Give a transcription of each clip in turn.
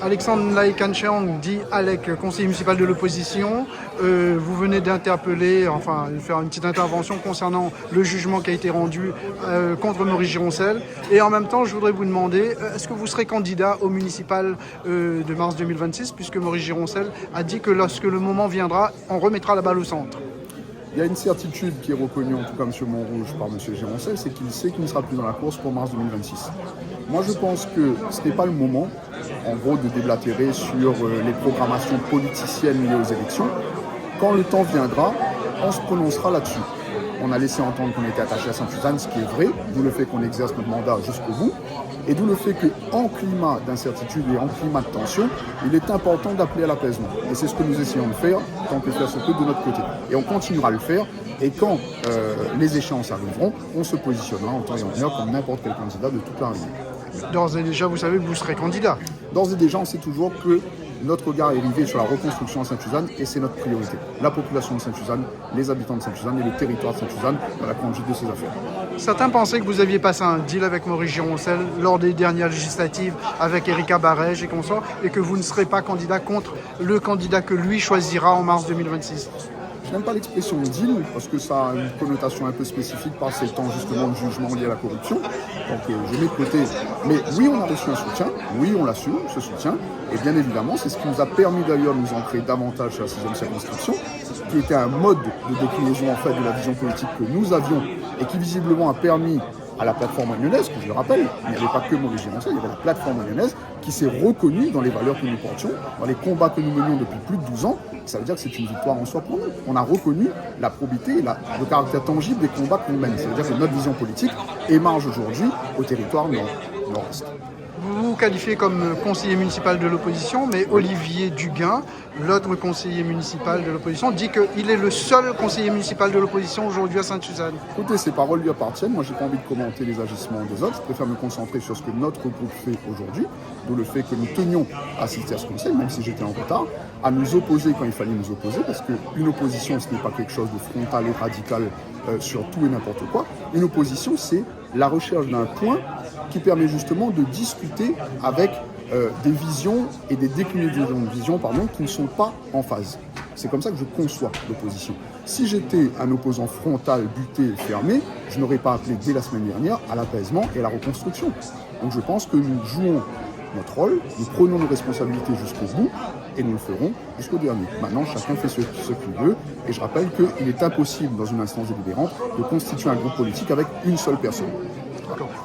Alexandre Laïkanchang, dit Alec, conseiller municipal de l'opposition. Vous venez d'interpeller, enfin de faire une petite intervention concernant le jugement qui a été rendu contre Maurice Gironcel. Et en même temps, je voudrais vous demander, est-ce que vous serez candidat au municipal de mars 2026, puisque Maurice Gironcel a dit que lorsque le moment viendra, on remettra la balle au centre. Il y a une certitude qui est reconnue, en tout cas M. Montrouge, par M. Gironcel, c'est qu'il sait qu'il ne sera plus dans la course pour mars 2026. Moi, je pense que ce n'est pas le moment, en gros, de déblatérer sur les programmations politiciennes liées aux élections. Quand le temps viendra, on se prononcera là-dessus. On a laissé entendre qu'on était attaché à Sainte-Suzanne, ce qui est vrai, d'où le fait qu'on exerce notre mandat jusqu'au bout, et d'où le fait qu'en climat d'incertitude et en climat de tension, il est important d'appeler à l'apaisement. Et c'est ce que nous essayons de faire, tant que faire se peut de notre côté. Et on continuera à le faire, et quand les échéances arriveront, on se positionnera en temps et en heure comme n'importe quel candidat de toute la région. D'ores et déjà, vous savez que vous serez candidat. D'ores et déjà, on sait toujours que notre regard est rivé sur la reconstruction à Sainte-Suzanne et c'est notre priorité. La population de Sainte-Suzanne, les habitants de Sainte-Suzanne et le territoire de Sainte-Suzanne dans la conduite de ces affaires. Certains pensaient que vous aviez passé un deal avec Maurice Gironcel lors des dernières législatives avec Erika Barège et consorts et que vous ne serez pas candidat contre le candidat que lui choisira en mars 2026. Je n'aime pas l'expression deal parce que ça a une connotation un peu spécifique par ces temps justement de jugement lié à la corruption. Donc je mets de côté. Mais oui, on a reçu un soutien, oui, on l'assume, ce soutien. Et bien évidemment, c'est ce qui nous a permis d'ailleurs de nous ancrer davantage sur la 6e circonscription, qui était un mode de déclinaison en fait de la vision politique que nous avions et qui visiblement a permis à la plateforme lyonnaise, que je le rappelle, il n'y avait pas que Maurice Gironcel, il y avait la plateforme lyonnaise qui s'est reconnue dans les valeurs que nous portions, dans les combats que nous menions depuis plus de 12 ans. Ça veut dire que c'est une victoire en soi pour nous. On a reconnu la probité et le caractère tangible des combats qu'on mène. Ça veut dire que notre vision politique émarge aujourd'hui au territoire nord-est. Vous vous qualifiez comme conseiller municipal de l'opposition, mais Olivier Duguin, l'autre conseiller municipal de l'opposition, dit qu'il est le seul conseiller municipal de l'opposition aujourd'hui à Sainte-Suzanne. Écoutez, ces paroles lui appartiennent. Moi, j'ai pas envie de commenter les agissements des autres. Je préfère me concentrer sur ce que notre groupe fait aujourd'hui, d'où le fait que nous tenions à assister à ce conseil, même si j'étais en retard, à nous opposer quand il fallait nous opposer, parce qu'une opposition, ce n'est pas quelque chose de frontal et radical sur tout et n'importe quoi. Une opposition, c'est la recherche d'un point qui permet justement de discuter avec des visions et des déclinaisons de vision qui ne sont pas en phase. C'est comme ça que je conçois l'opposition. Si j'étais un opposant frontal, buté et fermé, je n'aurais pas appelé dès la semaine dernière à l'apaisement et à la reconstruction. Donc je pense que nous jouons notre rôle, nous prenons nos responsabilités jusqu'au bout et nous le ferons jusqu'au dernier. Maintenant, chacun fait ce qu'il veut et je rappelle qu'il est impossible dans une instance délibérante de constituer un groupe politique avec une seule personne.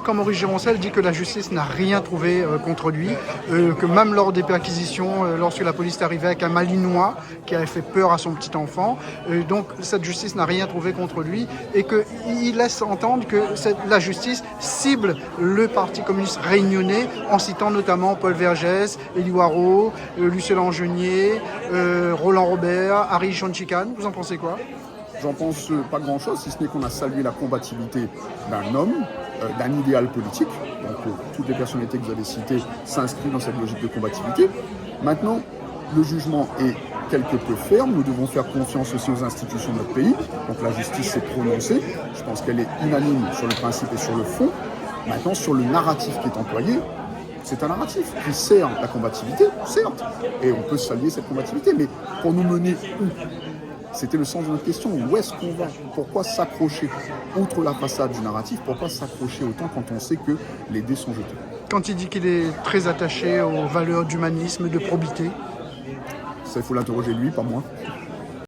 Quand Maurice Gironcel dit que la justice n'a rien trouvé contre lui, que même lors des perquisitions, lorsque la police est arrivée avec un Malinois qui avait fait peur à son petit enfant, donc cette justice n'a rien trouvé contre lui et qu'il laisse entendre que la justice cible le Parti communiste réunionnais en citant notamment Paul Vergès, Élie Waro, Lucien Langenier, Roland Robert, Harry Chonchikan. Vous en pensez quoi ? J'en pense pas grand-chose, si ce n'est qu'on a salué la combativité d'un homme, d'un idéal politique. Donc toutes les personnalités que vous avez citées s'inscrivent dans cette logique de combativité. Maintenant, le jugement est quelque peu ferme. Nous devons faire confiance aussi aux institutions de notre pays. Donc la justice s'est prononcée. Je pense qu'elle est unanime sur le principe et sur le fond. Maintenant, sur le narratif qui est employé, c'est un narratif qui sert la combativité, certes. Et on peut saluer cette combativité. Mais pour nous mener où ? C'était le sens de notre question. Où est-ce qu'on va ? Pourquoi s'accrocher ? Outre la façade du narratif, pourquoi s'accrocher autant quand on sait que les dés sont jetés ? Quand il dit qu'il est très attaché aux valeurs d'humanisme, de probité ? Ça, il faut l'interroger lui, pas moi.